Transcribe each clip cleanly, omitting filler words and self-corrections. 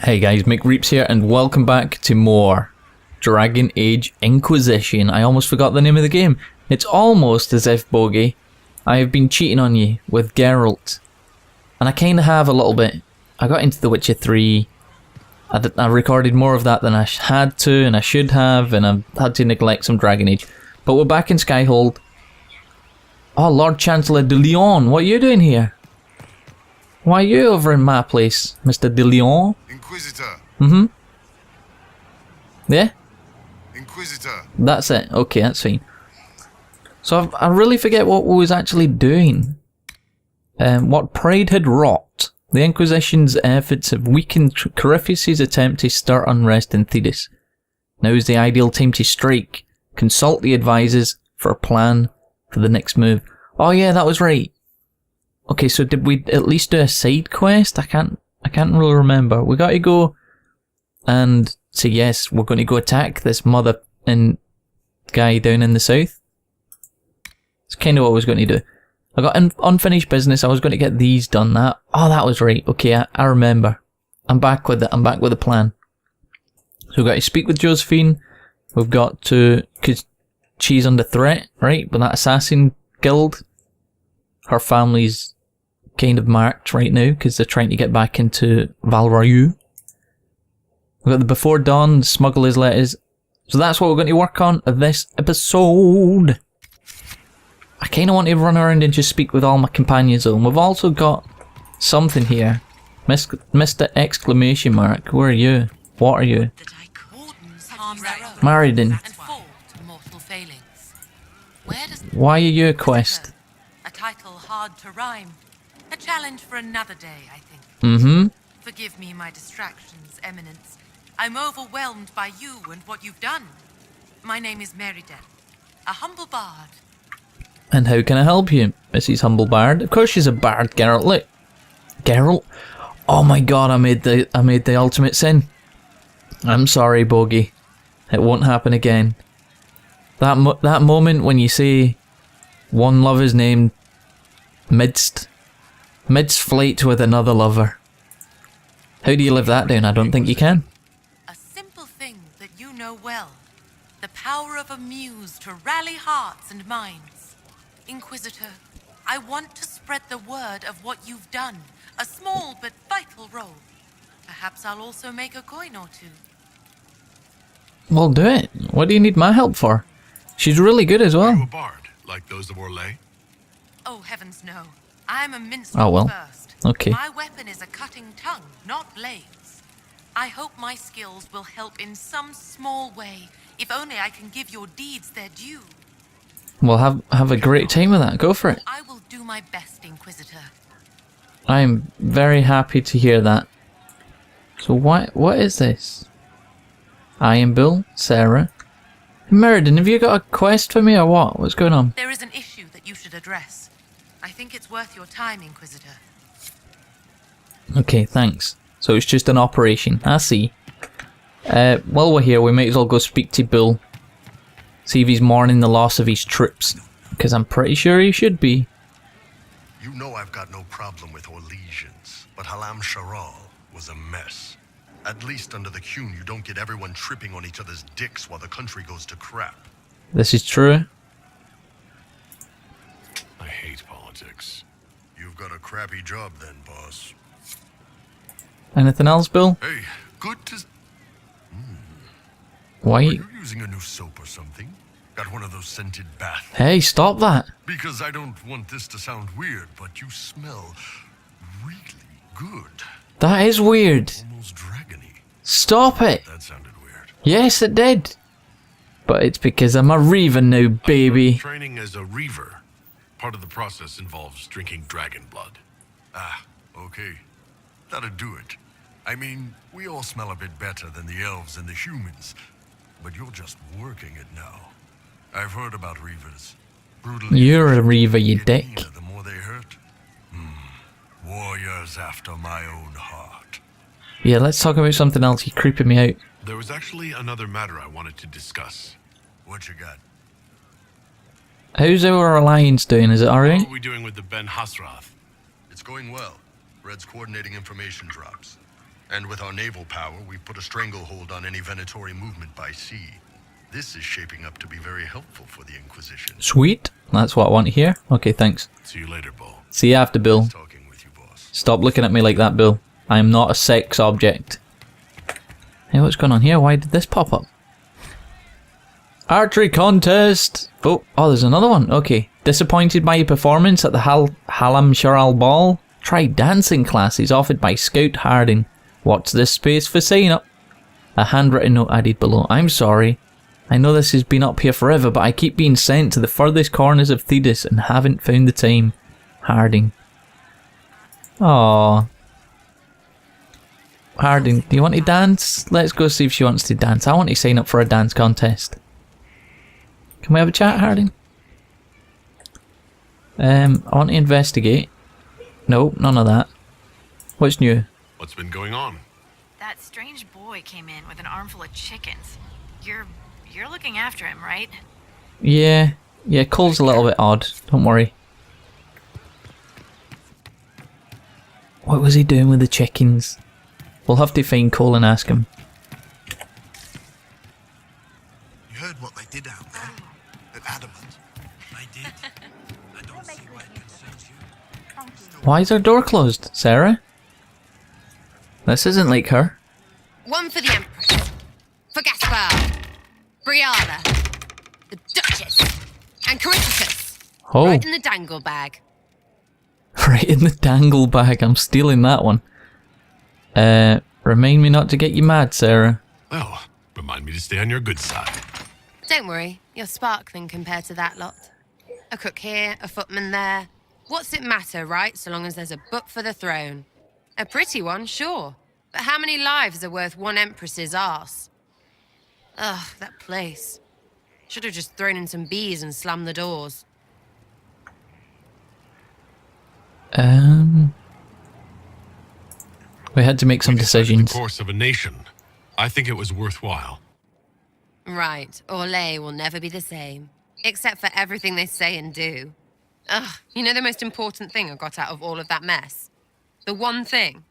Hey guys, McReaps here and welcome back to more Dragon Age Inquisition. I almost forgot the name of the game. It's almost as if, Bogey, I have been cheating on you with Geralt. And I kinda have a little bit. I got into The Witcher 3. I recorded more of that than I had to and I should have, and I've had to neglect some Dragon Age. But we're back in Skyhold. Oh, Lord Chancellor de Leon, what are you doing here? Why are you over in my place, Mr. de Leon? Inquisitor. Mm-hmm. Yeah? Inquisitor. That's it. Okay, that's fine. So I really forget what we was actually doing. What Pride had wrought. The Inquisition's efforts have weakened Corypheus' attempt to start unrest in Thedas. Now is the ideal time to strike. Consult the advisors for a plan for the next move. Oh yeah, that was right. Okay, so did we at least do a side quest? I can't really remember. We gotta go and say yes, we're going to go attack this mother and guy down in the south. It's kind of what I was going to do. I got unfinished business. I was going to get these done. That was right. Okay, I remember. I'm back with it. I'm back with a plan. So we've got to speak with Josephine. We've got to, because she's under threat, right? But that assassin guild, her family's kind of marked right now because they're trying to get back into Valrayu. We've got the Before Dawn, Smuggler's Letters. So that's what we're going to work on this episode. I kind of want to run around and just speak with all my companions though. And we've also got something here. Mr. Exclamation Mark. Where are you? What are you? Married. Why are you a quest? A title hard to rhyme. A challenge for another day, I think. Mm-hmm. Forgive me my distractions, Eminence. I'm overwhelmed by you and what you've done. My name is Meriden, a humble bard. And how can I help you, Mrs. Humble Bard? Of course she's a bard, Geralt. Look. Geralt? Oh my god, I made the ultimate sin. I'm sorry, Bogey. It won't happen again. That moment when you say one lover's name midst flight with another lover. How do you live that down? I don't think you can. A simple thing that you know well. The power of a muse to rally hearts and minds. Inquisitor, I want to spread the word of what you've done. A small but vital role. Perhaps I'll also make a coin or two. Well, do it. What do you need my help for? She's really good as well. Are you a bard, like those of Orlais? Oh, heavens no. I'm a minstrel first. Okay. My weapon is a cutting tongue, not blades. I hope my skills will help in some small way, if only I can give your deeds their due. Well, have a great time with that. Go for it. I will do my best, Inquisitor. I'm very happy to hear that. So what is this? I am Bill, Sarah. Meriden, have you got a quest for me or what? What's going on? There is an issue that you should address. I think it's worth your time, Inquisitor. Okay, thanks. So it's just an operation. I see. While we're here, we might as well go speak to Bill. See if he's mourning the loss of his troops. Because I'm pretty sure he should be. You know I've got no problem with Orlesians, but Halam Sharal was a mess. At least under the Qun, you don't get everyone tripping on each other's dicks while the country goes to crap. This is true. I hate politics. You've got a crappy job then, boss. Anything else, Bill? Hey, good to... Why? Are you using a new soap or something? Got one of those scented bath... Hey, stop that. Because I don't want this to sound weird, but you smell really good. That is weird. Almost dragony. Stop it. That sounded weird. Yes, it did. But it's because I'm a Reaver now, baby. Training as a Reaver. Part of the process involves drinking dragon blood. Ah, okay. That'd do it. I mean, we all smell a bit better than the elves and the humans. But you're just working it now. I've heard about Reavers. Brutally. You're a Reaver, you dick. Meaner the more they hurt. Warriors after my own heart. Yeah, let's talk about something else. You're creeping me out. There was actually another matter I wanted to discuss. What you got? How's our alliance doing? Is it alright? How are we doing with the Ben Hasrath? It's going well. Red's coordinating information drops. And with our naval power, we've put a stranglehold on any venatory movement by sea. This is shaping up to be very helpful for the Inquisition. Sweet. That's what I want to hear. Okay, thanks. See you later, Bull. See you after, Bill. Nice talking with you, boss. Stop looking at me like that, Bill. I am not a sex object. Hey, what's going on here? Why did this pop up? Archery contest! Oh, there's another one. Okay. Disappointed by your performance at the Halam Sharal Ball? Try dancing classes offered by Scout Harding. Watch this space for sign up. A handwritten note added below. I'm sorry. I know this has been up here forever, but I keep being sent to the furthest corners of Thedas and haven't found the time. Harding. Aww. Harding, do you want to dance? Let's go see if she wants to dance. I want to sign up for a dance contest. Can we have a chat, Harding? I want to investigate. Nope, none of that. What's new? What's been going on? That strange boy came in with an armful of chickens. You're looking after him, right? Yeah, Cole's a little bit odd. Don't worry. What was he doing with the chickens? We'll have to find Cole and ask him. You heard what they did out there at Adamant. I did. I don't see why it concerns you. Why is our door closed, Sarah? This isn't like her. One for the Empress. For Gaspar. Briala. The Duchess. And Caritas. Oh, Right in the dangle bag. right in the dangle bag. I'm stealing that one. Remind me not to get you mad, Sarah. Well, remind me to stay on your good side. Don't worry, you're sparkling compared to that lot. A cook here, a footman there. What's it matter, right, so long as there's a butt for the throne? A pretty one, sure. But how many lives are worth one empress's arse? Ugh, that place. Should have just thrown in some bees and slammed the doors. We had to make some decisions. The course of a nation. I think it was worthwhile. Right, Orlais will never be the same. Except for everything they say and do. Ugh, you know the most important thing I got out of all of that mess? The one thing.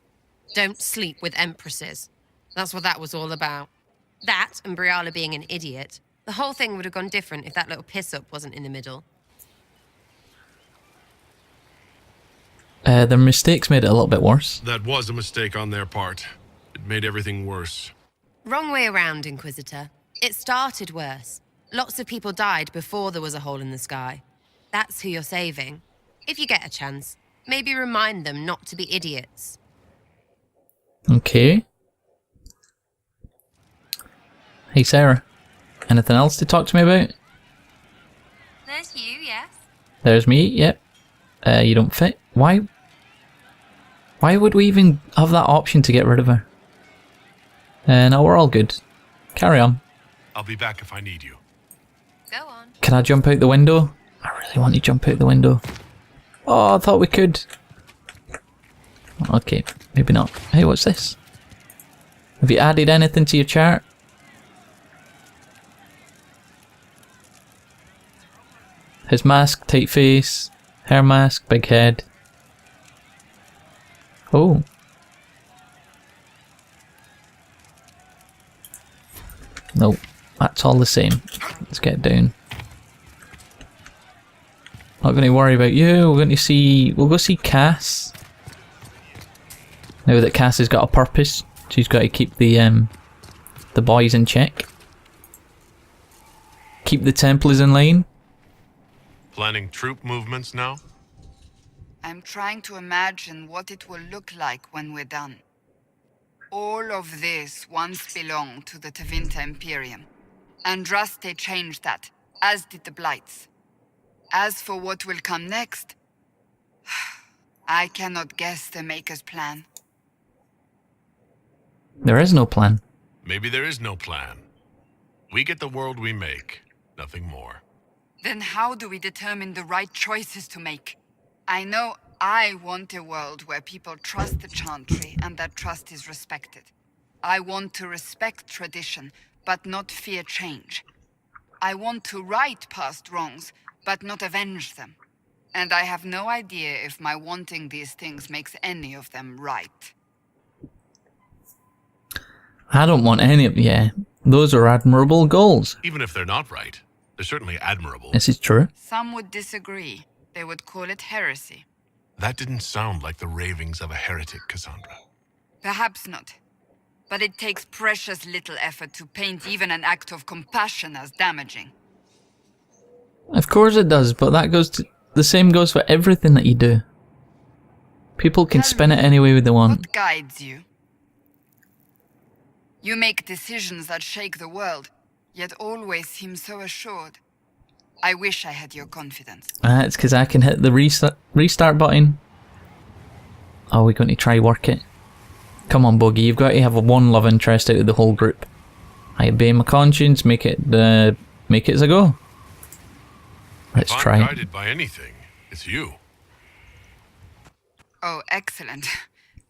Don't sleep with empresses. That's what that was all about. That and Briala being an idiot. The whole thing would have gone different if that little piss-up wasn't in the middle. Their mistakes made it a little bit worse. That was a mistake on their part. It made everything worse. Wrong way around, Inquisitor. It started worse. Lots of people died before there was a hole in the sky. That's who you're saving. If you get a chance, maybe remind them not to be idiots. Okay. Hey, Sarah. Anything else to talk to me about? There's you, yes. There's me, yep. You don't fit. Why would we even have that option to get rid of her? No, we're all good. Carry on. I'll be back if I need you. Go on. Can I jump out the window? I really want to jump out the window. Oh, I thought we could. Okay, maybe not. Hey, what's this? Have you added anything to your chart? His mask, tight face, hair mask, big head. Oh. Nope, that's all the same. Let's get down. Not going to worry about you. We'll go see Cass. Now that Cass has got a purpose, she's got to keep the boys in check. Keep the Templars in line. Planning troop movements now? I'm trying to imagine what it will look like when we're done. All of this once belonged to the Tevinter Imperium. Andraste changed that, as did the Blights. As for what will come next, I cannot guess the Maker's plan. There is no plan. Maybe there is no plan. We get the world we make, nothing more. Then how do we determine the right choices to make? I know I want a world where people trust the Chantry and that trust is respected. I want to respect tradition, but not fear change. I want to right past wrongs, but not avenge them. And I have no idea if my wanting these things makes any of them right. I don't want any of... Yeah, those are admirable goals. Even if they're not right, they're certainly admirable. This is true. Some would disagree. They would call it heresy. That didn't sound like the ravings of a heretic, Cassandra. Perhaps not. But it takes precious little effort to paint even an act of compassion as damaging. Of course it does, but that goes to... The same goes for everything that you do. People can Tell spin it me, any way they want. What guides you? You make decisions that shake the world, yet always seem so assured. I wish I had your confidence. It's because I can hit the restart button. Oh, we're going to try work it. Come on, Bogey, you've got to have one love interest out of the whole group. I obey my conscience, make it as I go. Let's if try I'm it. guided by anything, it's you. Oh, excellent.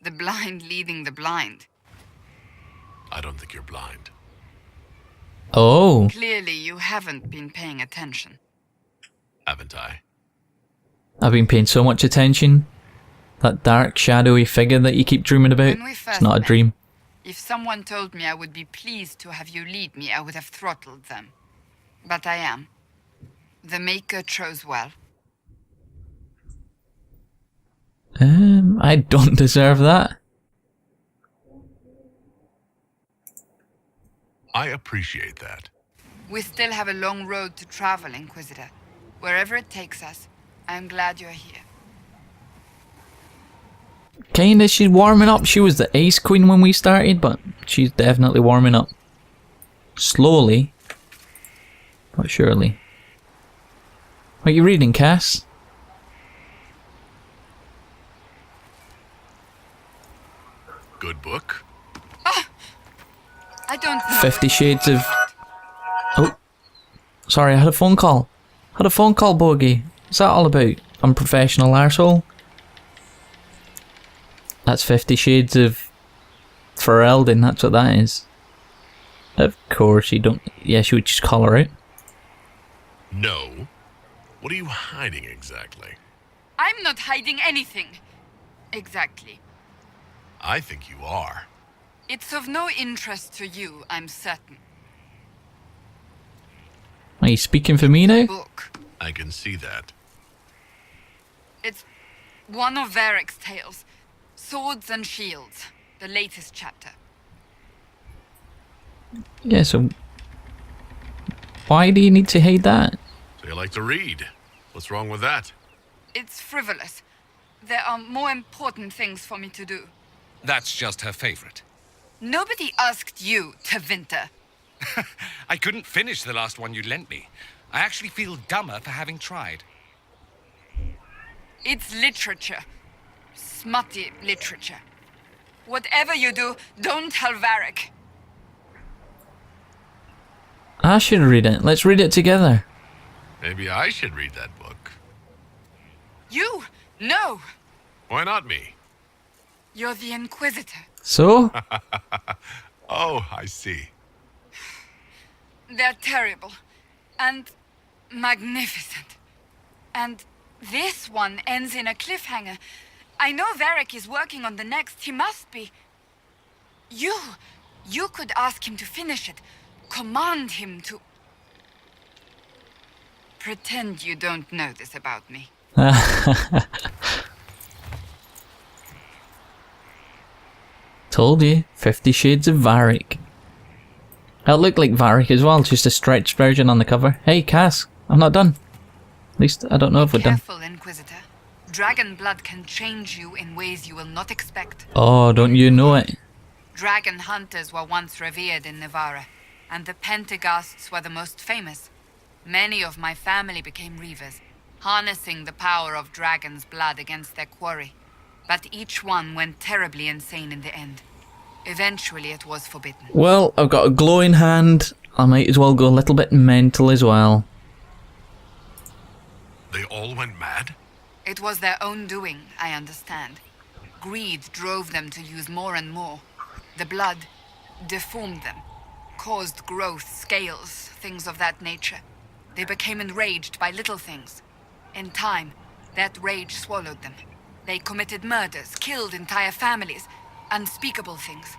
The blind leading the blind. I don't think you're blind. Oh, Clearly, you haven't been paying attention. Haven't I? I've been paying so much attention. That dark, shadowy figure that you keep dreaming about, When we it's first not a met, dream. If someone told me I would be pleased to have you lead me, I would have throttled them. But I am. The Maker chose well. I don't deserve that. I appreciate that. We still have a long road to travel, Inquisitor. Wherever it takes us, I'm glad you're here. Kinda, she's warming up. She was the Ace Queen when we started, but she's definitely warming up. Slowly, but surely. What are you reading, Cass? Good book. I don't know. 50 Shades of... Oh. Sorry, I had a phone call. Bogey. What's that all about? Unprofessional arsehole? That's 50 Shades of... Ferelden, that's what that is. Of course you don't... Yeah, she would just call her out. No. What are you hiding exactly? I'm not hiding anything. Exactly. I think you are. It's of no interest to you, I'm certain. Are you speaking for me now? Book. I can see that. It's one of Varric's tales. Swords and Shields. The latest chapter. Yeah, so... Why do you need to hate that? So you like to read. What's wrong with that? It's frivolous. There are more important things for me to do. That's just her favorite. Nobody asked you, Tevinter. I couldn't finish the last one you lent me. I actually feel dumber for having tried. It's literature. Smutty literature. Whatever you do, don't tell Varric. I should read it. Let's read it together. Maybe I should read that book. You? No. Why not me? You're the Inquisitor. So? Oh, I see. They're terrible. And magnificent. And this one ends in a cliffhanger. I know Varric is working on the next. He must be. You could ask him to finish it. Command him to... Pretend you don't know this about me. Told you. 50 Shades of Varric. It looked like Varric as well, just a stretched version on the cover. Hey, Cass, I'm not done. At least, I don't know if we're done. Careful, Inquisitor. Dragon blood can change you in ways you will not expect. Oh, don't you know it? Dragon hunters were once revered in Navarra, and the Pentaghasts were the most famous. Many of my family became Reavers, harnessing the power of dragon's blood against their quarry. But each one went terribly insane in the end. Eventually it was forbidden. Well, I've got a glowing hand. I might as well go a little bit mental as well. They all went mad? It was their own doing, I understand. Greed drove them to use more and more. The blood deformed them, caused growth, scales, things of that nature. They became enraged by little things. In time, that rage swallowed them. They committed murders, killed entire families, unspeakable things.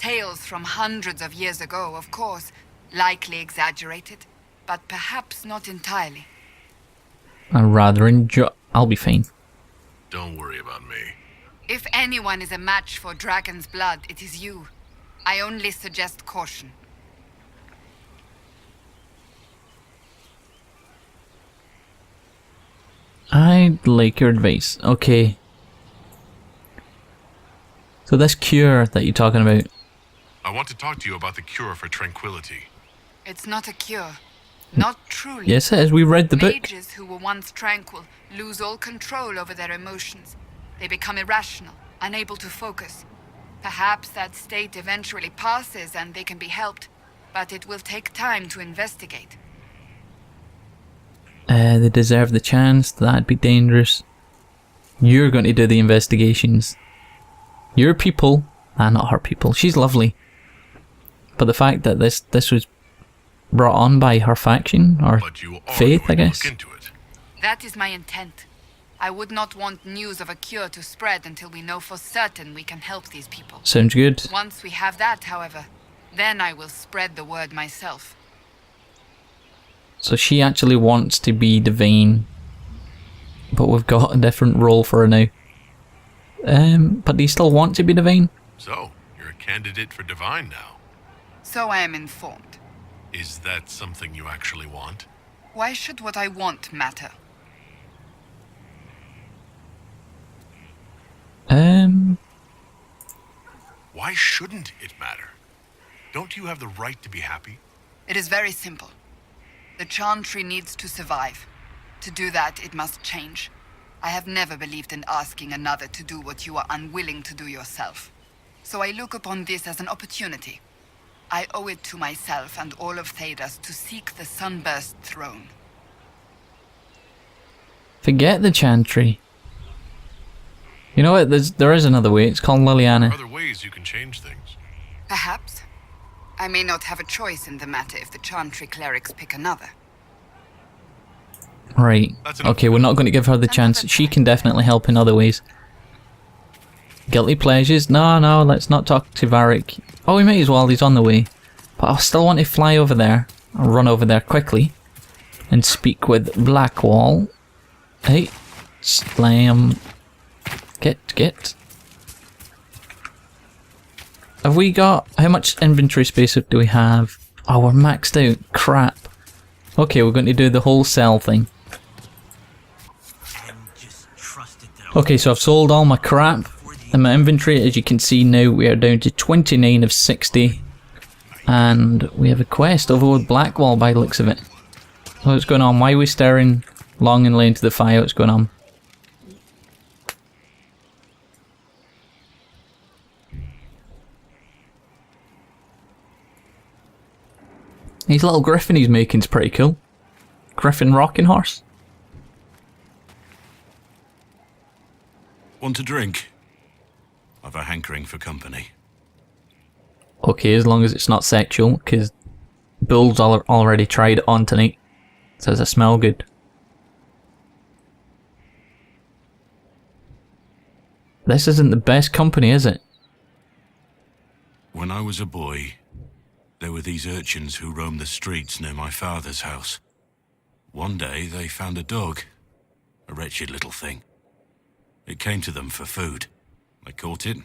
Tales from hundreds of years ago, of course. Likely exaggerated, but perhaps not entirely. I rather enjoy. I'll be fine. Don't worry about me. If anyone is a match for dragon's blood, it is you. I only suggest caution. I'd like your advice. Okay. So this cure that you're talking about. I want to talk to you about the cure for tranquility. It's not a cure. Not truly. Yes, it is. We read the book. Mages who were once tranquil lose all control over their emotions. They become irrational, unable to focus. Perhaps that state eventually passes and they can be helped, but it will take time to investigate. They deserve the chance. That'd be dangerous. You're going to do the investigations. Your people, not her people. She's lovely. But the fact that this was brought on by her faction, or But you are faith, I going to guess. look into it. That is my intent. I would not want news of a cure to spread until we know for certain we can help these people. Sounds good. Once we have that, however, then I will spread the word myself. So she actually wants to be divine, but we've got a different role for her now. But do you still want to be divine? So, you're a candidate for divine now. So I am informed. Is that something you actually want? Why should what I want matter? Why shouldn't it matter? Don't you have the right to be happy? It is very simple. The Chantry needs to survive. To do that, it must change. I have never believed in asking another to do what you are unwilling to do yourself. So I look upon this as an opportunity. I owe it to myself and all of Thedas to seek the Sunburst throne. Forget the Chantry. You know what? There is another way. It's called Are Liliana. there ways you can change things? Perhaps. I may not have a choice in the matter if the Chantry clerics pick another. Right. That's enough. Okay, we're not going to give her the chance. She can definitely help in other ways. Guilty pleasures? No, let's not talk to Varric. Oh, we might as well. He's on the way. But I still want to fly over there. I'll run over there quickly. And speak with Blackwall. Hey. Slam. Get. Have we got... How much inventory space do we have? Oh, we're maxed out. Crap. Okay, we're going to do the whole sell thing. Okay, so I've sold all my crap in my inventory. As you can see now, we are down to 29 of 60. And we have a quest over with Blackwall by the looks of it. What's going on? Why are we staring long and low into the fire? What's going on? His little griffin he's making's pretty cool. Griffin rocking horse. Want a drink? I've a hankering for company. Okay, as long as it's not sexual, because Bull's already tried it on tonight. Says I smell good. This isn't the best company, is it? When I was a boy, there were these urchins who roamed the streets near my father's house. One day they found a dog, a wretched little thing. It came to them for food. They caught it,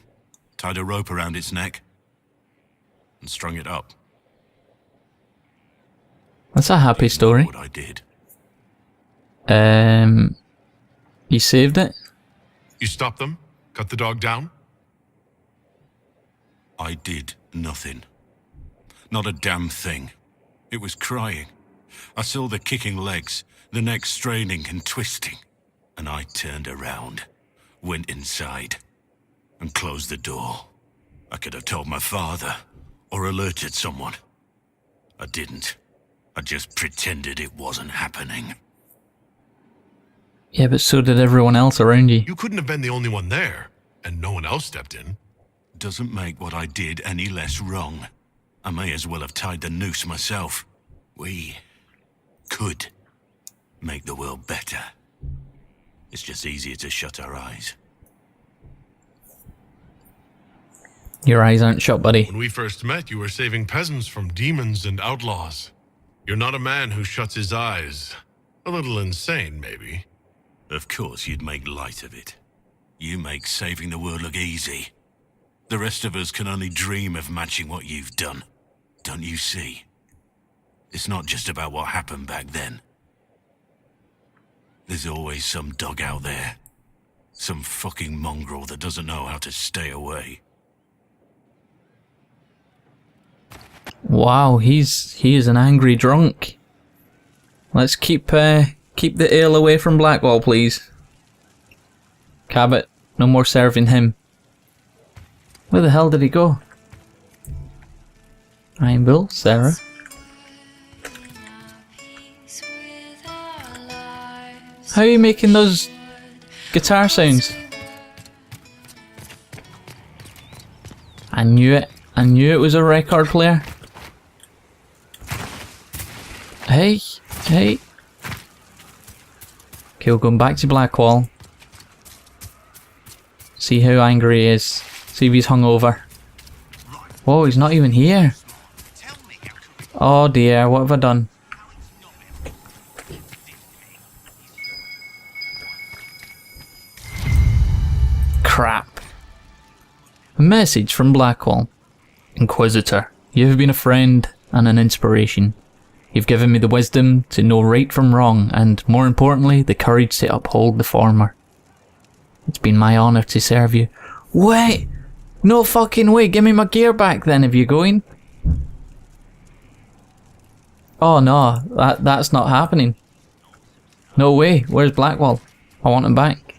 tied a rope around its neck, and strung it up. That's a happy story. What I did. You saved it? You stopped them? Cut the dog down? I did nothing. Not a damn thing. It was crying. I saw the kicking legs, the neck straining and twisting. And I turned around, went inside, and closed the door. I could have told my father, or alerted someone. I didn't. I just pretended it wasn't happening. Yeah, but so did everyone else around you. You couldn't have been the only one there, and no one else stepped in. Doesn't make what I did any less wrong. I may as well have tied the noose myself. We could make the world better. It's just easier to shut our eyes. Your eyes aren't shut, buddy. When we first met, you were saving peasants from demons and outlaws. You're not a man who shuts his eyes. A little insane, maybe. Of course you'd make light of it. You make saving the world look easy. The rest of us can only dream of matching what you've done. Don't you see? It's not just about what happened back then. There's always some dog out there. Some fucking mongrel that doesn't know how to stay away. Wow, he is an angry drunk. Let's keep the ale away from Blackwall, please. Cabot, no more serving him. Where the hell did he go? Ryan Bull, Sarah. How are you making those guitar sounds? I knew it. I knew it was a record player. Hey, hey. Okay, we're going back to Blackwall. See how angry he is. See if he's hungover. Whoa, he's not even here. Oh dear, what have I done? Crap. A message from Blackwall. Inquisitor, you have been a friend and an inspiration. You've given me the wisdom to know right from wrong and, more importantly, the courage to uphold the former. It's been my honour to serve you. Wait! No fucking way! Give me my gear back then if you're going. Oh no, that's not happening. No way, where's Blackwall? I want him back.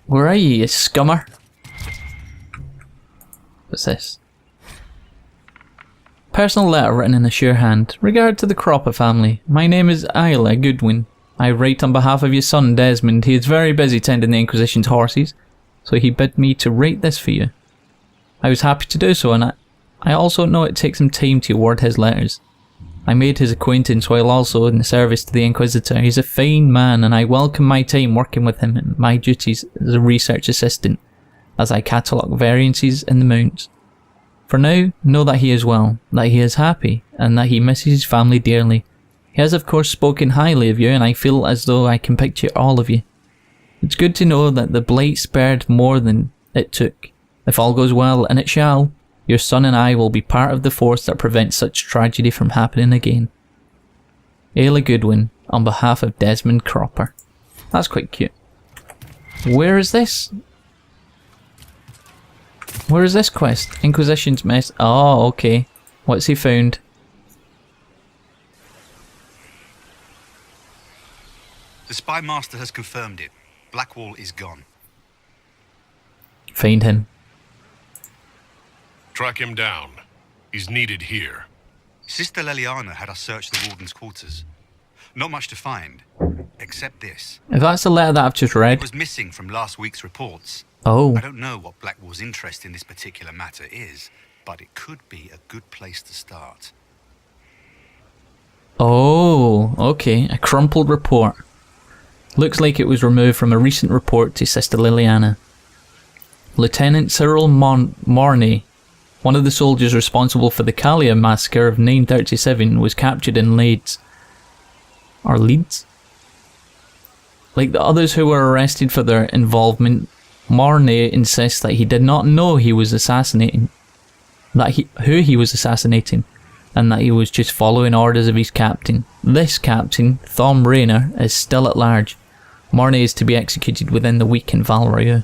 Where are you scummer? What's this? Personal letter written in a sure hand. Regard to the Cropper family. My name is Isla Goodwin. I write on behalf of your son Desmond. He is very busy tending the Inquisition's horses, so he bid me to write this for you. I was happy to do so, and I also know it takes him time to award his letters. I made his acquaintance while also in the service to the Inquisitor. He's a fine man, and I welcome my time working with him in my duties as a research assistant, as I catalogue variances in the mounts. For now, know that he is well, that he is happy, and that he misses his family dearly. He has of course spoken highly of you, and I feel as though I can picture all of you. It's good to know that the blight spared more than it took. If all goes well, and it shall, your son and I will be part of the force that prevents such tragedy from happening again. Ayla Goodwin, on behalf of Desmond Cropper. That's quite cute. Where is this? Where is this quest? Inquisition's mess. Oh, okay. What's he found? The Spy Master has confirmed it. Blackwall is gone. Find him. Track him down. He's needed here. Sister Leliana had us search the Warden's quarters. Not much to find, except this. If that's the letter that I've just read. It was missing from last week's reports. Oh. I don't know what Blackwall's interest in this particular matter is, but it could be a good place to start. Oh, okay. A crumpled report. Looks like it was removed from a recent report to Sister Liliana. Lieutenant Cyril Mornay, one of the soldiers responsible for the Kalia massacre of 937, was captured in Leeds. Or Leeds? Like the others who were arrested for their involvement, Mornay insists that he did not know he was assassinating, who he was assassinating, and that he was just following orders of his captain. This captain, Thom Rayner, is still at large. Mornay is to be executed within the week in Val Royeaux.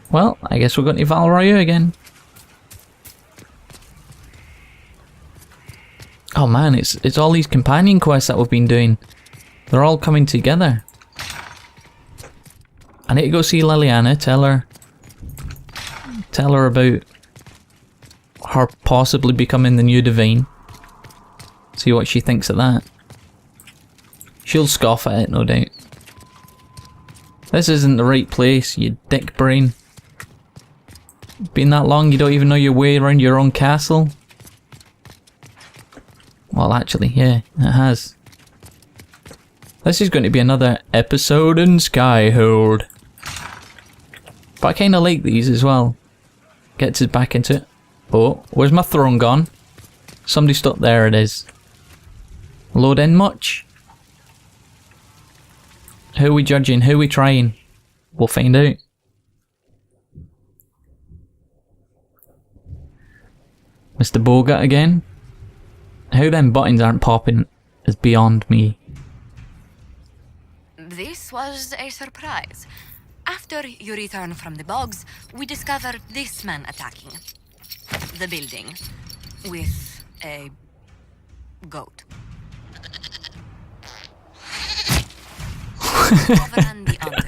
Well, I guess we're going to Val Royeaux again. Oh man, it's all these companion quests that we've been doing. They're all coming together. I need to go see Liliana, tell her about her possibly becoming the new Divine. See what she thinks of that. She'll scoff at it, no doubt. This isn't the right place, you dick brain. Been that long you don't even know your way around your own castle? Well, actually, yeah, it has. This is going to be another episode in Skyhold. But I kind of like these as well. Gets us back into it. Oh, where's my throne gone? Somebody stop. There it is. Load in much? Who are we judging? Who are we trying? We'll find out. Mr. Bogut again? How them buttons aren't popping is beyond me. This was a surprise. After you return from the bogs, we discovered this man attacking the building with a goat. Over and the under,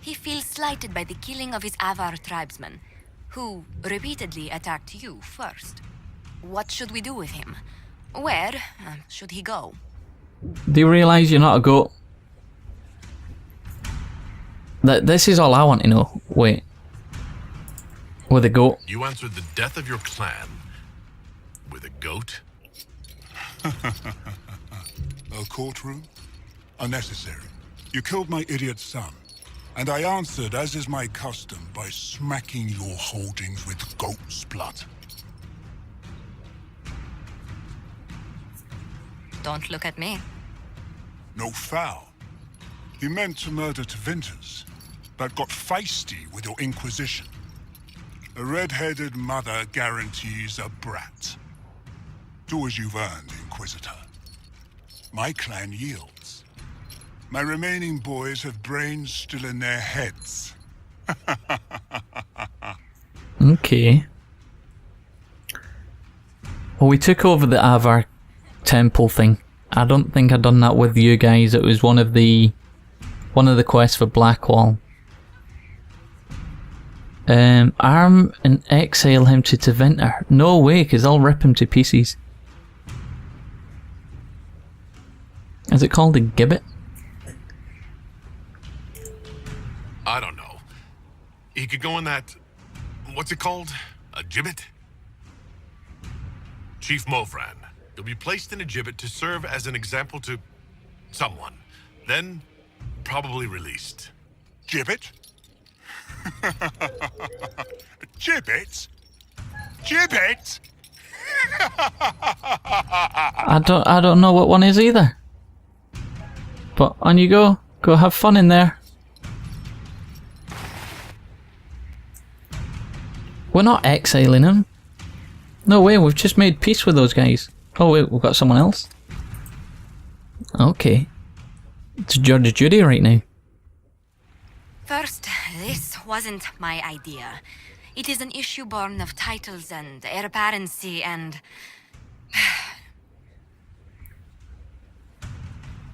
he feels slighted by the killing of his Avar tribesmen, who repeatedly attacked you first. What should we do with him? Where should he go? Do you realise you're not a goat? This is all I want to know. Wait. With a goat? You answered the death of your clan with a goat? A courtroom? Unnecessary. You killed my idiot son, and I answered, as is my custom, by smacking your holdings with goat's blood. Don't look at me. No foul. You meant to murder Tevinters, but got feisty with your Inquisition. A red-headed mother guarantees a brat. Do as you've earned, Inquisitor. My clan yields. My remaining boys have brains still in their heads. Okay. Well, we took over the Avar temple thing. I don't think I'd done that with you guys. It was one of the quests for Blackwall. Arm and exile him to Tevinter. No way, because I'll rip him to pieces. Is it called a gibbet? I don't know. He could go in that... What's it called? A gibbet? Chief Mofran. He'll be placed in a gibbet to serve as an example to... someone. Then, probably released. Gibbet? Gibbet? Gibbet? I don't know what one is either. But on you go. Go have fun in there. We're not exiling him. No way, we've just made peace with those guys. Oh wait, we've got someone else. Okay. It's Judge Judy right now. First, this wasn't my idea. It is an issue born of titles and heir apparency and...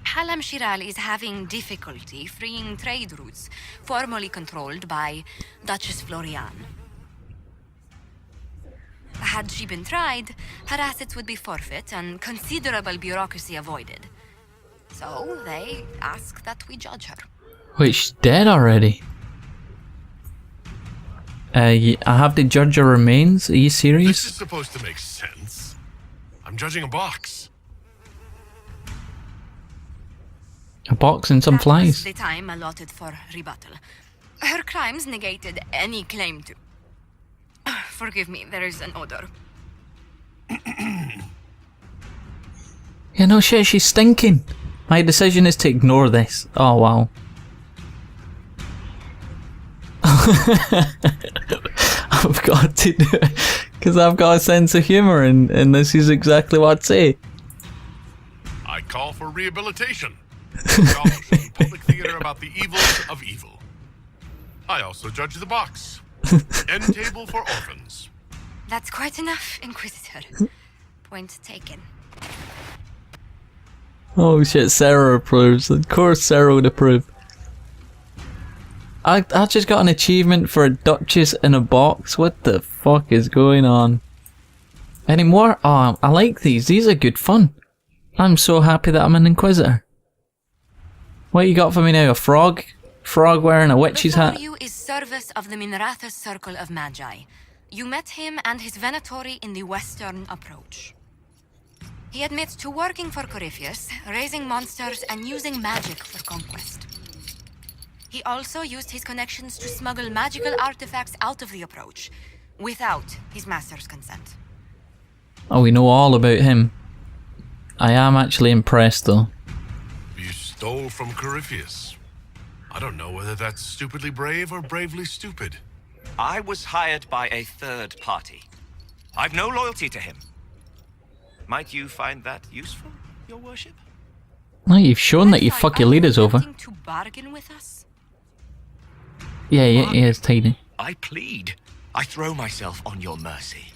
Halam Shiral is having difficulty freeing trade routes formerly controlled by Duchess Florian. Had she been tried, her assets would be forfeit and considerable bureaucracy avoided. So they ask that we judge her. Wait, she's dead already? I have to judge her remains? Are you serious? This is supposed to make sense. I'm judging a box. A box and some That flies. was the time allotted for rebuttal. Her crimes negated any claim to... Forgive me, there is an odor. Yeah, no shit, she's stinking. My decision is to ignore this. Oh, wow. I've got to do it, because I've got a sense of humour, and this is exactly what I'd say. I call for rehabilitation. Knowledge in public theater about the evils of evil. I also judge the box. End table for orphans. That's quite enough, Inquisitor. Point taken. Oh shit, Sarah approves. Of course Sarah would approve. I just got an achievement for a Duchess in a box. What the fuck is going on? Any more? Oh, I like these. These are good fun. I'm so happy that I'm an Inquisitor. What you got for me now? A frog? Frog wearing a witch's hat? Before you is Service of the Minrathous Circle of Magi. You met him and his Venatori in the western approach. He admits to working for Corypheus, raising monsters, and using magic for conquest. He also used his connections to smuggle magical artifacts out of the approach, without his master's consent. Oh, we know all about him. I am actually impressed, though. You stole from Corypheus. I don't know whether that's stupidly brave or bravely stupid. I was hired by a third party. I've no loyalty to him. Might you find that useful, your worship? No, you've shown that you fuck your leaders over. To bargain with us? Yeah, he is tiny. I plead. I throw myself on your mercy.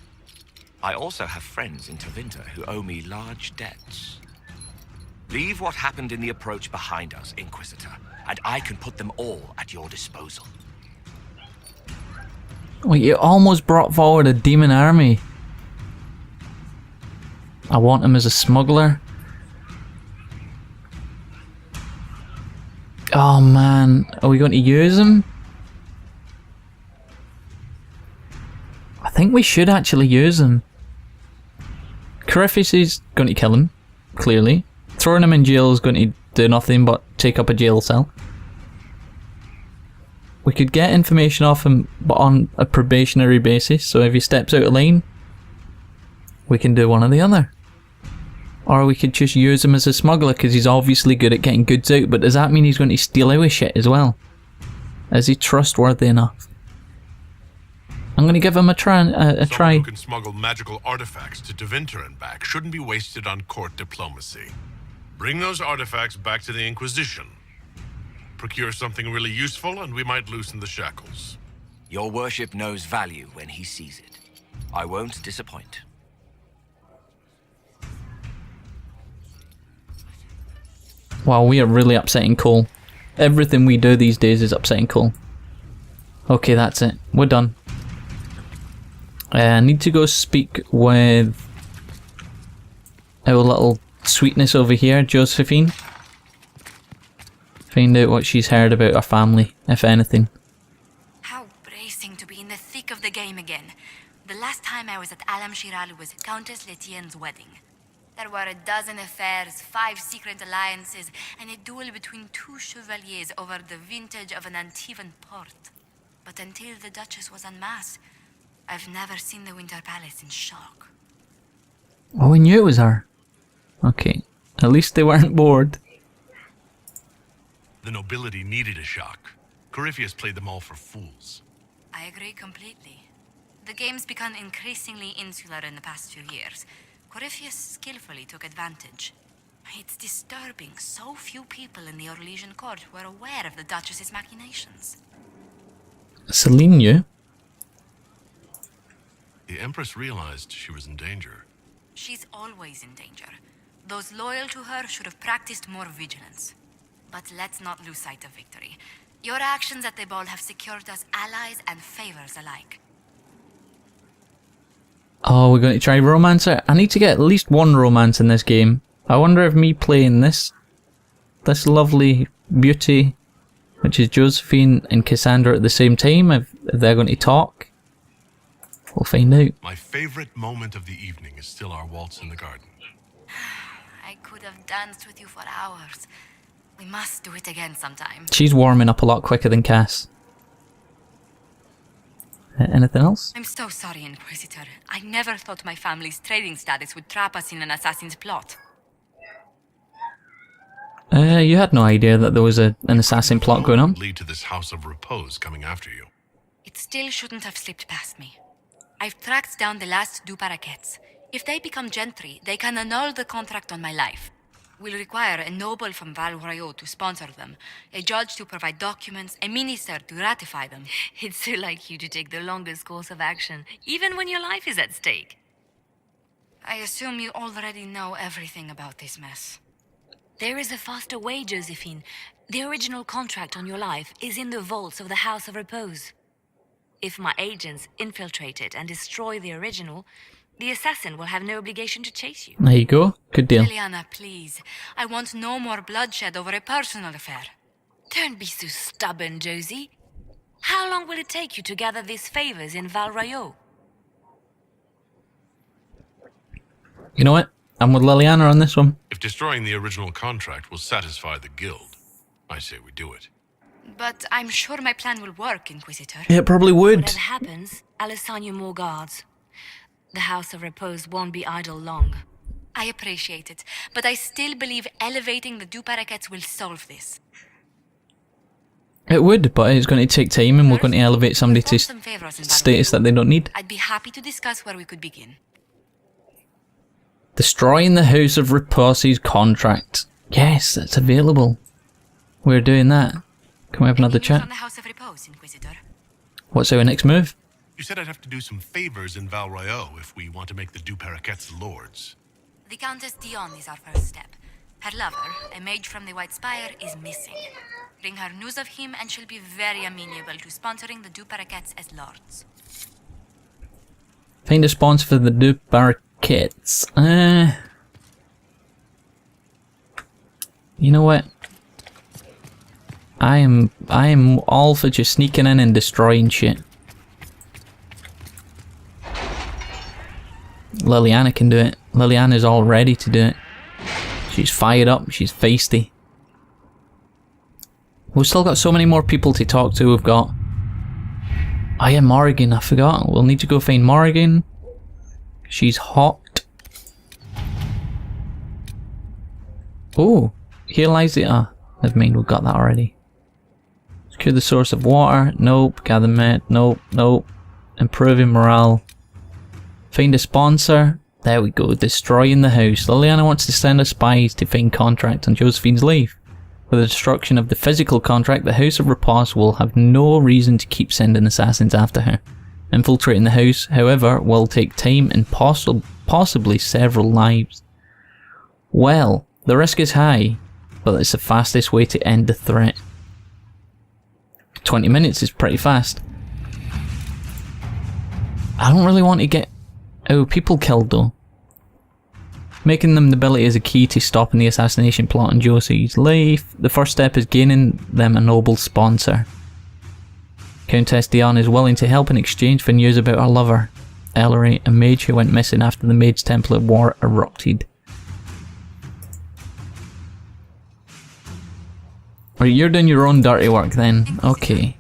I also have friends in Tevinter who owe me large debts. Leave what happened in the approach behind us, Inquisitor, and I can put them all at your disposal. Well, you almost brought forward a demon army. I want him as a smuggler. Oh man, are we going to use him? I think we should actually use him. Corypheus is going to kill him, clearly. Throwing him in jail is going to do nothing but take up a jail cell. We could get information off him, but on a probationary basis, so if he steps out of line, we can do one or the other. Or we could just use him as a smuggler, because he's obviously good at getting goods out, but does that mean he's going to steal our shit as well? Is he trustworthy enough? I'm going to give him a try. Someone who can smuggle magical artifacts to Tevinter and back shouldn't be wasted on court diplomacy. Bring those artifacts back to the Inquisition. Procure something really useful and we might loosen the shackles. Your worship knows value when he sees it. I won't disappoint. Wow, we are really upsetting Cole. Everything we do these days is upsetting Cole. Okay, that's it. We're done. I need to go speak with our little sweetness over here, Josephine. Find out what she's heard about our family, if anything. How bracing to be in the thick of the game again. The last time I was at Alam Shiral was Countess Letienne's wedding. There were a dozen affairs, 5 secret alliances, and a duel between 2 chevaliers over the vintage of an Antivan port. But until the Duchess was unmasked, I've never seen the Winter Palace in shock. Oh, we knew it was her. Okay. At least they weren't bored. The nobility needed a shock. Corypheus played them all for fools. I agree completely. The game's become increasingly insular in the past few years. Corypheus skillfully took advantage. It's disturbing so few people in the Orlesian court were aware of the Duchess's machinations. Celine knew. The Empress realized she was in danger. She's always in danger. Those loyal to her should have practiced more vigilance. But let's not lose sight of victory. Your actions at the ball have secured us allies and favors alike. Oh, we're going to try Romancer. I need to get at least one romance in this game. I wonder if me playing this lovely beauty, which is Josephine and Cassandra at the same time, if they're going to talk. We'll find out. My favorite moment of the evening is still our waltz in the garden. I could have danced with you for hours. We must do it again sometime. She's warming up a lot quicker than Cass. Anything else? I'm so sorry, Inquisitor. I never thought my family's trading status would trap us in an assassin's plot. You had no idea that there was an assassin plot going on? Lead to this house of repose coming after you. It still shouldn't have slipped past me. I've tracked down the last 2 paraquets. If they become gentry, they can annul the contract on my life. We'll require a noble from Val Royaux to sponsor them, a judge to provide documents, a minister to ratify them. It's so like you to take the longest course of action, even when your life is at stake. I assume you already know everything about this mess. There is a faster way, Josephine. The original contract on your life is in the vaults of the House of Repose. If my agents infiltrate it and destroy the original, the assassin will have no obligation to chase you. There you go. Good deal. Liliana, please. I want no more bloodshed over a personal affair. Don't be so stubborn, Josie. How long will it take you to gather these favors in Val Royaux? You know what? I'm with Liliana on this one. If destroying the original contract will satisfy the guild, I say we do it. But I'm sure my plan will work, Inquisitor. Yeah, it probably would. Whatever happens, I'll assign you more guards. The House of Repose won't be idle long. I appreciate it, but I still believe elevating the Duparakets will solve this. It would, but it's going to take time, and we're going to elevate somebody to status that they don't need. I'd be happy to discuss where we could begin. Destroying the House of Repose's contract. Yes, it's available. We're doing that. Can we have another chat? On the House of Repose, Inquisitor. What's our next move? You said I'd have to do some favors in Val Royeaux if we want to make the Duparakets lords. The Countess Dion is our first step. Her lover, a mage from the White Spire, is missing. Bring her news of him and she'll be very amenable to sponsoring the Duparakets as lords. Find a sponsor for the Duparakets. You know what? I am all for just sneaking in and destroying shit. Liliana can do it. Liliana's all ready to do it. She's fired up, she's feisty. We've still got so many more people to talk to. We've got... Oh yeah, Morrigan, I forgot. We'll need to go find Morrigan. She's hot. Oh, here lies the... never mind, we've got that already. Secure the source of water. Nope. Gather met. Nope. Nope. Improving morale. Find a sponsor. There we go. Destroying the house. Liliana wants to send her spies to find contract on Josephine's life. With the destruction of the physical contract, the House of Repose will have no reason to keep sending assassins after her. Infiltrating the house, however, will take time and possibly several lives. Well, the risk is high, but it's the fastest way to end the threat. 20 minutes is pretty fast. I don't really want to get our people killed though. Making them nobility is a key to stopping the assassination plot on Josie's life. The first step is gaining them a noble sponsor. Countess Dion is willing to help in exchange for news about her lover, Ellery, a mage who went missing after the Mage Templar War erupted. Right, you're doing your own dirty work then. Okay.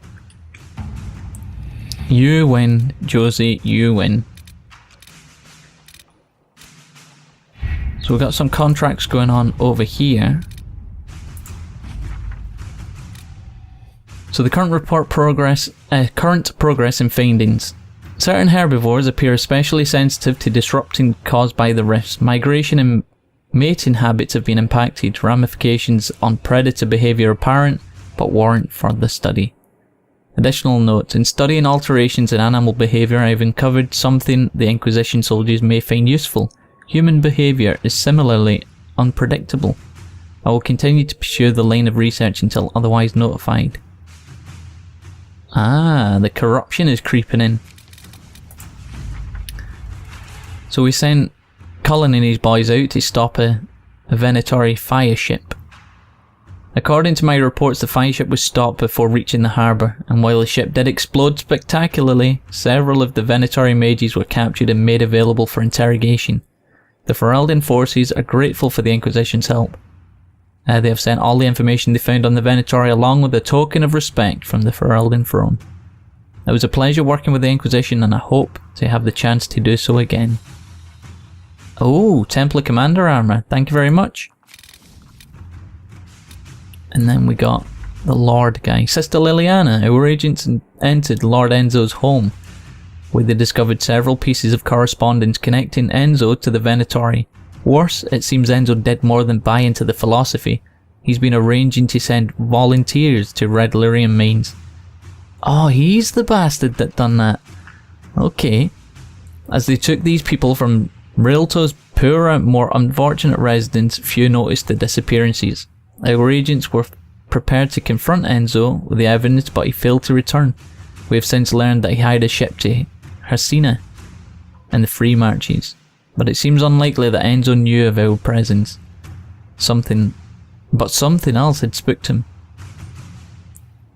You win, Josie, you win. So we've got some contracts going on over here. So the current progress in findings. Certain herbivores appear especially sensitive to disruption caused by the rifts. Migration and mating habits have been impacted. Ramifications on predator behaviour apparent, but warrant further study. Additional notes. In studying alterations in animal behaviour, I have uncovered something the Inquisition soldiers may find useful. Human behaviour is similarly unpredictable. I will continue to pursue the line of research until otherwise notified. Ah, the corruption is creeping in. So we sent Cullen and his boys out to stop a Venatori fire ship. According to my reports, the fire ship was stopped before reaching the harbour, and while the ship did explode spectacularly, several of the Venatori mages were captured and made available for interrogation. The Ferelden forces are grateful for the Inquisition's help. They have sent all the information they found on the Venatori along with a token of respect from the Ferelden throne. It was a pleasure working with the Inquisition and I hope to have the chance to do so again. Oh, Templar Commander armour, thank you very much. And then we got the Lord guy. Sister Liliana, our agents entered Lord Enzo's home, where they discovered several pieces of correspondence connecting Enzo to the Venatori. Worse, it seems Enzo did more than buy into the philosophy. He's been arranging to send volunteers to Red Lyrium mines. Oh, he's the bastard that done that. Okay. As they took these people from Rialto's poorer, more unfortunate residents, few noticed the disappearances. Our agents were prepared to confront Enzo with the evidence, but he failed to return. We have since learned that he hired a ship to Harsina and the Free Marches, but it seems unlikely that Enzo knew of our presence. Something else had spooked him.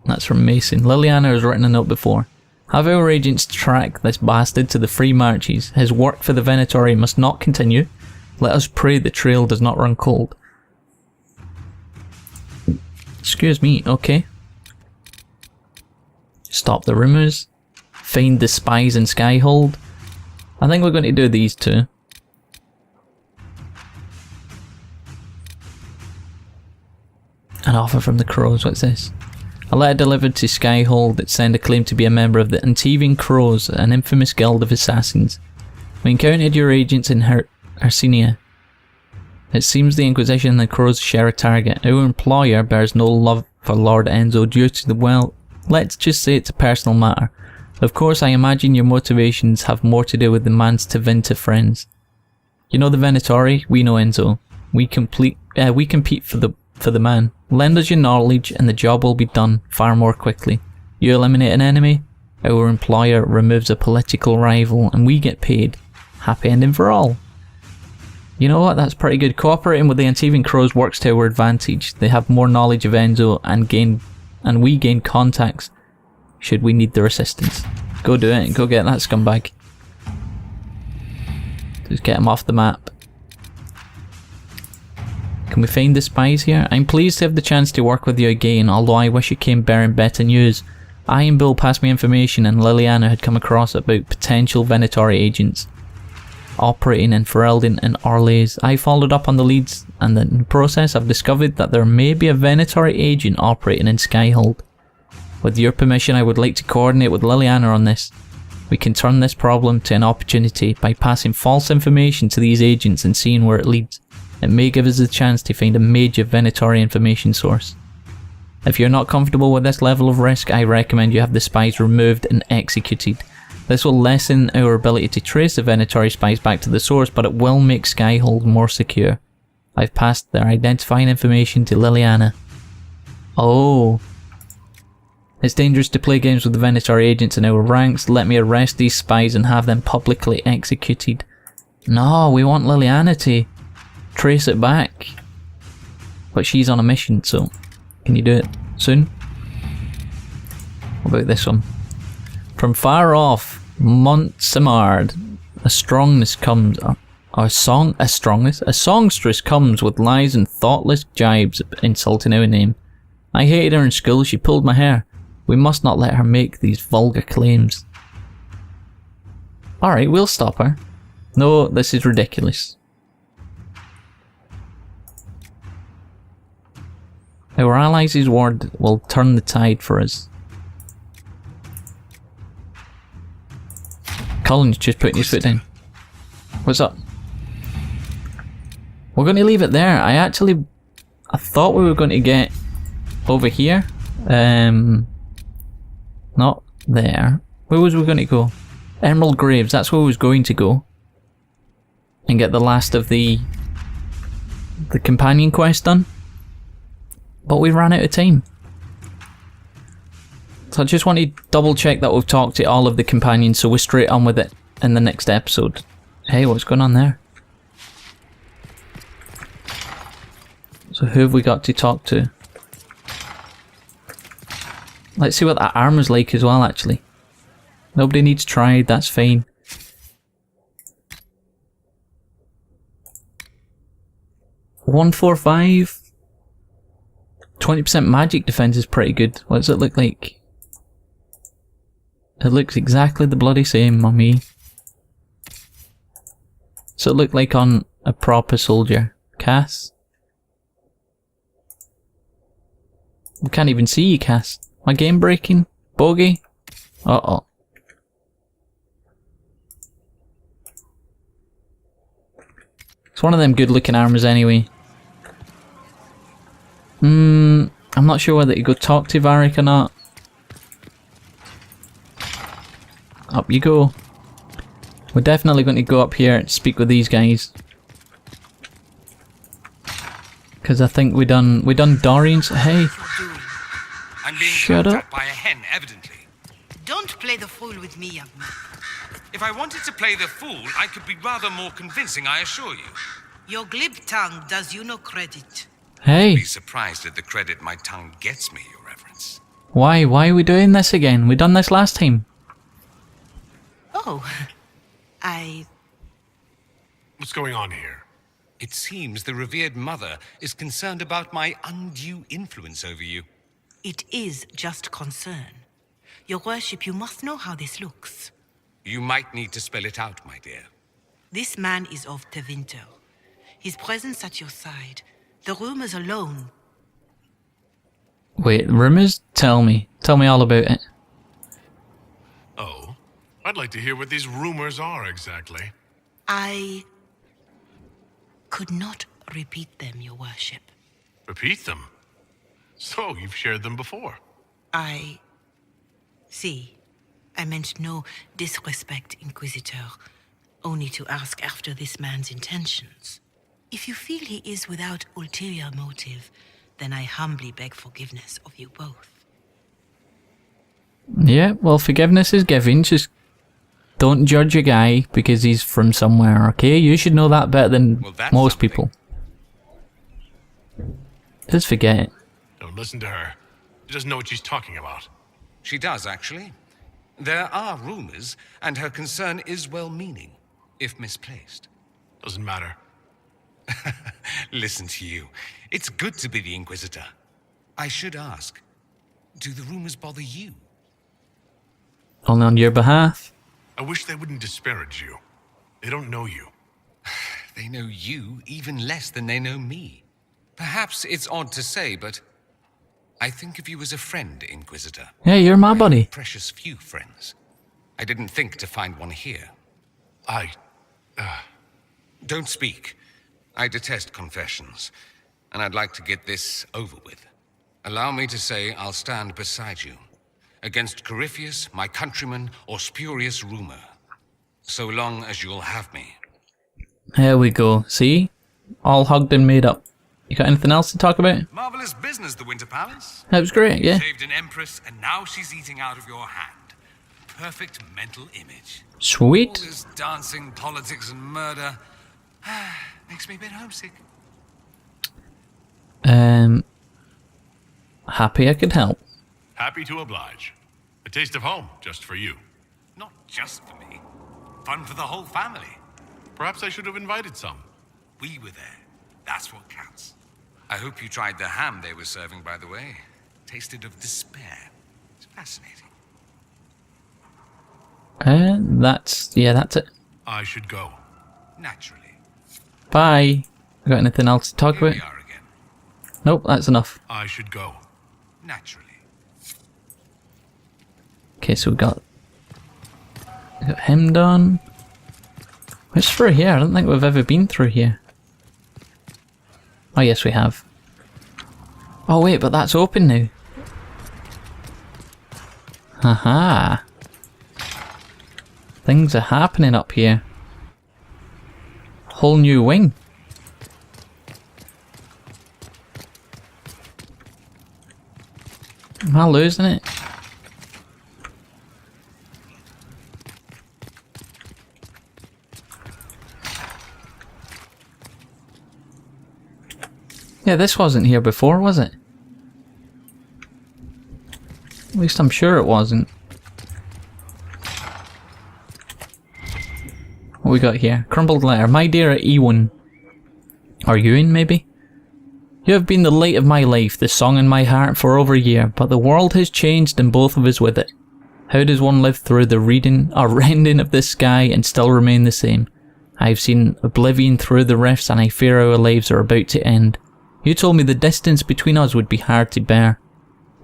That's from Mason. Liliana has written a note before. Have our agents track this bastard to the Free Marches. His work for the Venatori must not continue. Let us pray the trail does not run cold. Excuse me, okay. Stop the rumours. Find the spies in Skyhold. I think we're going to do these two. An offer from the Crows, what's this? A letter delivered to Skyhold that sent a claim to be a member of the Antivian Crows, an infamous guild of assassins. We encountered your agents in Hercynia. It seems the Inquisition and the Crows share a target. Our employer bears no love for Lord Enzo due to the, well, let's just say it's a personal matter. Of course, I imagine your motivations have more to do with the man's Tevinter friends. You know the Venatori? We know Enzo. We compete for the man. Lend us your knowledge and the job will be done far more quickly. You eliminate an enemy, our employer removes a political rival, and we get paid. Happy ending for all. You know what, that's pretty good. Cooperating with the Antivian Crows works to our advantage. They have more knowledge of Enzo and we gain contacts should we need their assistance. Go do it, go get that scumbag. Just get him off the map. Can we find the spies here? I'm pleased to have the chance to work with you again, although I wish it came bearing better news. I and Bill passed me information and Liliana had come across about potential Venatori agents operating in Ferelden and Orlais. I followed up on the leads and in the process I've discovered that there may be a Venatori agent operating in Skyhold. With your permission, I would like to coordinate with Liliana on this. We can turn this problem to an opportunity by passing false information to these agents and seeing where it leads. It may give us a chance to find a major Venatori information source. If you're not comfortable with this level of risk, I recommend you have the spies removed and executed. This will lessen our ability to trace the Venatori spies back to the source, but it will make Skyhold more secure. I've passed their identifying information to Liliana. Oh. It's dangerous to play games with the Venatori agents in our ranks. Let me arrest these spies and have them publicly executed. No, we want Liliana to trace it back. But she's on a mission, so can you do it soon? What about this one? From far off, Montsemard, a songstress comes with lies and thoughtless jibes insulting our name. I hated her in school, she pulled my hair. We must not let her make these vulgar claims. Alright, we'll stop her. No, this is ridiculous. Our allies' word will turn the tide for us. Colin's just putting his foot down. What's up? We're going to leave it there. I thought we were going to get over here. Not there. Where was we going to go? Emerald Graves, that's where we was going to go. And get the last of the companion quest done. But we ran out of time. So I just want to double check that we've talked to all of the companions so we're straight on with it in the next episode. Hey, what's going on there? So who have we got to talk to? Let's see what that armor's like as well, actually. Nobody needs tried, that's fine. $145. 20% magic defense is pretty good. What does it look like? It looks exactly the bloody same on me. So it look like on a proper soldier. Cass? We can't even see you, Cass. My game breaking? Bogey? Uh-oh. It's one of them good looking armors anyway. I'm not sure whether to go talk to Varric or not. Up you go. We're definitely going to go up here and speak with these guys. Because I think we done Dorian's. Hey. I'm being Shut up. By a hen, evidently. Don't play the fool with me, young man. If I wanted to play the fool, I could be rather more convincing, I assure you. Your glib tongue does you no credit. Hey. Be surprised at the credit my tongue gets me, Your Reverence. Why are we doing this again? We done this last time. Oh, What's going on here? It seems the revered mother is concerned about my undue influence over you. It is just concern. Your worship, you must know how this looks. You might need to spell it out, my dear. This man is of Tevinter. His presence at your side, the rumors alone. Wait, rumors? Tell me. Tell me all about it. Oh, I'd like to hear what these rumors are exactly. I could not repeat them, your worship. Repeat them? So, you've shared them before. See, I meant no disrespect, Inquisitor. Only to ask after this man's intentions. If you feel he is without ulterior motive, then I humbly beg forgiveness of you both. Yeah, well, forgiveness is given. Just don't judge a guy because he's from somewhere, okay? You should know that better than most people. Just forget it. Don't listen to her. She doesn't know what she's talking about. She does, actually. There are rumors, and her concern is well-meaning, if misplaced. Doesn't matter. Listen to you. It's good to be the Inquisitor. I should ask, do the rumors bother you? Only on your behalf. I wish they wouldn't disparage you. They don't know you. They know you even less than they know me. Perhaps it's odd to say, but I think of you as a friend, Inquisitor. Yeah, you're my buddy. Precious few friends. I didn't think to find one here. Don't speak. I detest confessions, and I'd like to get this over with. Allow me to say I'll stand beside you, against Corypheus, my countryman, or spurious rumor, so long as you'll have me. There we go. See? All hugged and made up. You got anything else to talk about? Marvelous business, the Winter Palace. That was great, yeah. Saved an empress, and now she's eating out of your hand. Perfect mental image. Sweet. All this dancing, politics, and murder makes me a bit homesick. Happy I could help. Happy to oblige. A taste of home, just for you. Not just for me. Fun for the whole family. Perhaps I should have invited some. We were there. That's what counts. I hope you tried the ham they were serving, by the way. Tasted of despair. It's fascinating. That's it. I should go. Naturally. Bye. Got anything else to talk about? Here we are again. Nope, that's enough. I should go. Naturally. Okay, so we got him done. What's through here? I don't think we've ever been through here. Oh yes, we have. Oh wait, but that's open now. Haha. Things are happening up here. Whole new wing. Am I losing it? Yeah, this wasn't here before, was it? At least I'm sure it wasn't. What we got here? Crumbled letter. My dear Ewan. Or Ewan, maybe? You have been the light of my life, the song in my heart for over a year, but the world has changed and both of us with it. How does one live through the rending of the sky and still remain the same? I have seen oblivion through the rifts and I fear our lives are about to end. You told me the distance between us would be hard to bear,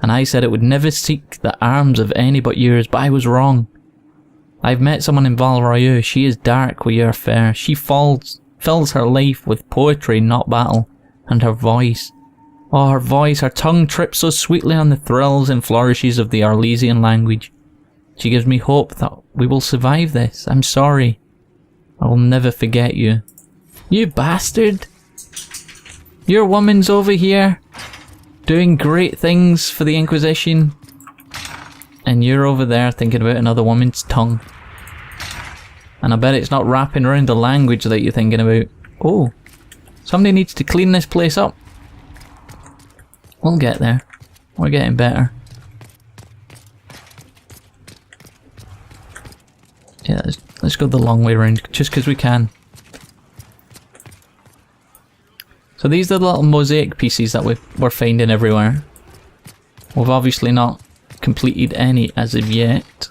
and I said it would never seek the arms of any but yours, but I was wrong. I've met someone in Val Royeaux. She is dark where you are fair. She fills her life with poetry, not battle, and her voice. Oh, her voice, her tongue trips so sweetly on the thrills and flourishes of the Arlesian language. She gives me hope that we will survive this. I'm sorry. I will never forget you. You bastard! Your woman's over here, doing great things for the Inquisition, and you're over there thinking about another woman's tongue. And I bet it's not wrapping around the language that you're thinking about. Oh, somebody needs to clean this place up. We'll get there. We're getting better. Yeah, let's go the long way around, just because we can. So these are the little mosaic pieces that we're finding everywhere. We've obviously not completed any as of yet.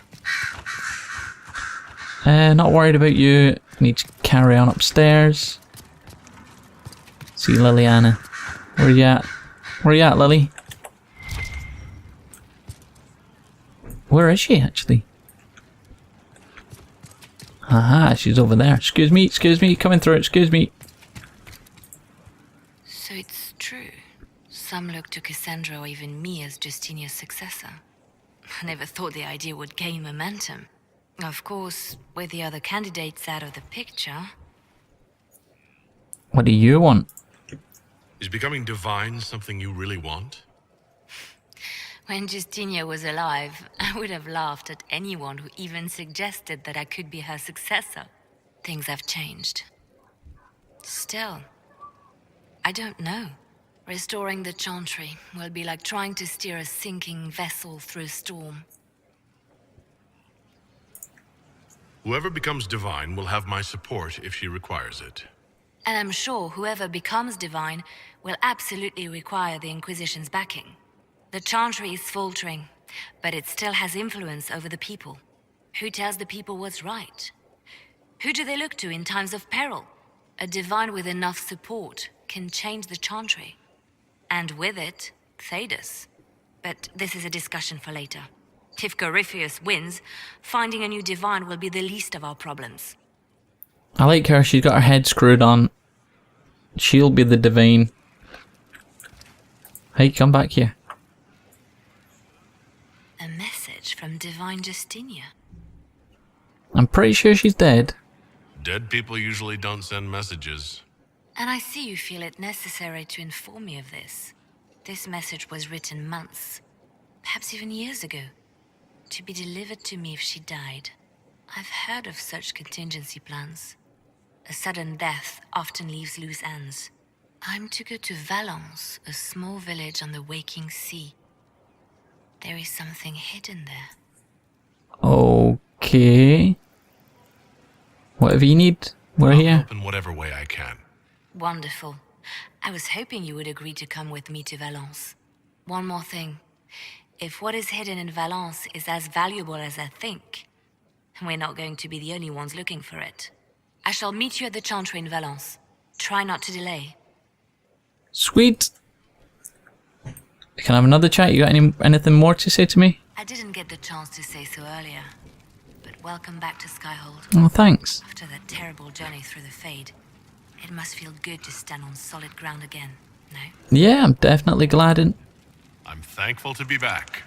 Not worried about you. Need to carry on upstairs. See Liliana. Where you at? Where you at, Lily? Where is she, actually? Aha, she's over there. Excuse me, coming through, excuse me. So it's true. Some look to Cassandra or even me as Justinia's successor. I never thought the idea would gain momentum. Of course, with the other candidates out of the picture... What do you want? Is becoming divine something you really want? When Justinia was alive, I would have laughed at anyone who even suggested that I could be her successor. Things have changed. Still, I don't know. Restoring the Chantry will be like trying to steer a sinking vessel through a storm. Whoever becomes divine will have my support if she requires it. And I'm sure whoever becomes divine will absolutely require the Inquisition's backing. The Chantry is faltering, but it still has influence over the people. Who tells the people what's right? Who do they look to in times of peril? A divine with enough support can change the Chantry. And with it, Thedas. But this is a discussion for later. If Corypheus wins, finding a new divine will be the least of our problems. I like her, she's got her head screwed on. She'll be the divine. Hey, come back here. A message from Divine Justinia. I'm pretty sure she's dead. Dead people usually don't send messages. And I see you feel it necessary to inform me of this. This message was written months, perhaps even years ago, to be delivered to me if she died. I've heard of such contingency plans. A sudden death often leaves loose ends. I'm to go to Valence, a small village on the waking sea. There is something hidden there. Okay. Whatever you need, we're I'll here. help in whatever way I can. Wonderful. I was hoping you would agree to come with me to Valence. One more thing. If what is hidden in Valence is as valuable as I think, we're not going to be the only ones looking for it. I shall meet you at the Chantry in Valence. Try not to delay. Sweet. Can I have another chat? You got anything more to say to me? I didn't get the chance to say so earlier, but welcome back to Skyhold. Oh, thanks. After that terrible journey through the Fade, it must feel good to stand on solid ground again, no? Yeah, I'm definitely glad. I'm thankful to be back.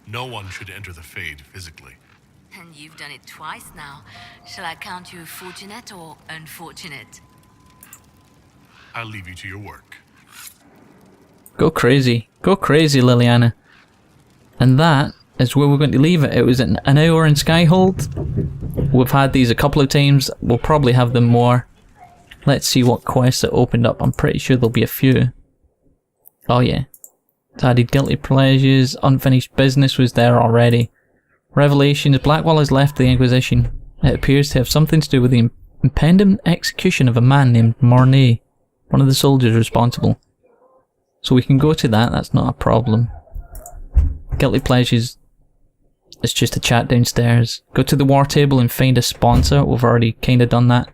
No one should enter the Fade physically. And you've done it twice now. Shall I count you fortunate or unfortunate? I'll leave you to your work. Go crazy, Liliana. And that is where we're going to leave it. It was an hour in Skyhold. We've had these a couple of times. We'll probably have them more. Let's see what quests it opened up. I'm pretty sure there'll be a few. Oh yeah. It's added guilty pleasures. Unfinished business was there already. Revelations. Blackwall has left the Inquisition. It appears to have something to do with the impending execution of a man named Mornay, one of the soldiers responsible. So we can go to that, that's not a problem. Guilty pleasures. It's just a chat downstairs. Go to the war table and find a sponsor. We've already kind of done that.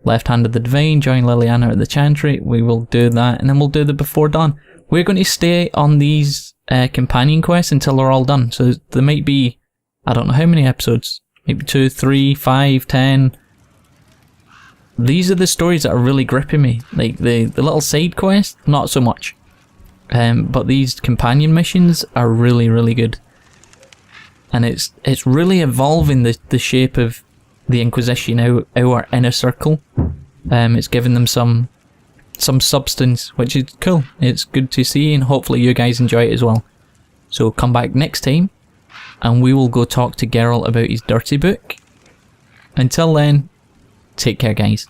Left Hand of the Divine, join Liliana at the Chantry. We will do that, and then we'll do the Before Dawn. We're going to stay on these companion quests until they're all done. So there might be, I don't know how many episodes. Maybe 2, 3, 5, 10. These are the stories that are really gripping me. Like the little side quests, not so much. But these companion missions are really, really good. And it's really evolving the shape of the Inquisition, our inner circle. It's giving them some substance, which is cool. It's good to see, and hopefully you guys enjoy it as well. So come back next time, and we will go talk to Geralt about his dirty book. Until then, take care guys.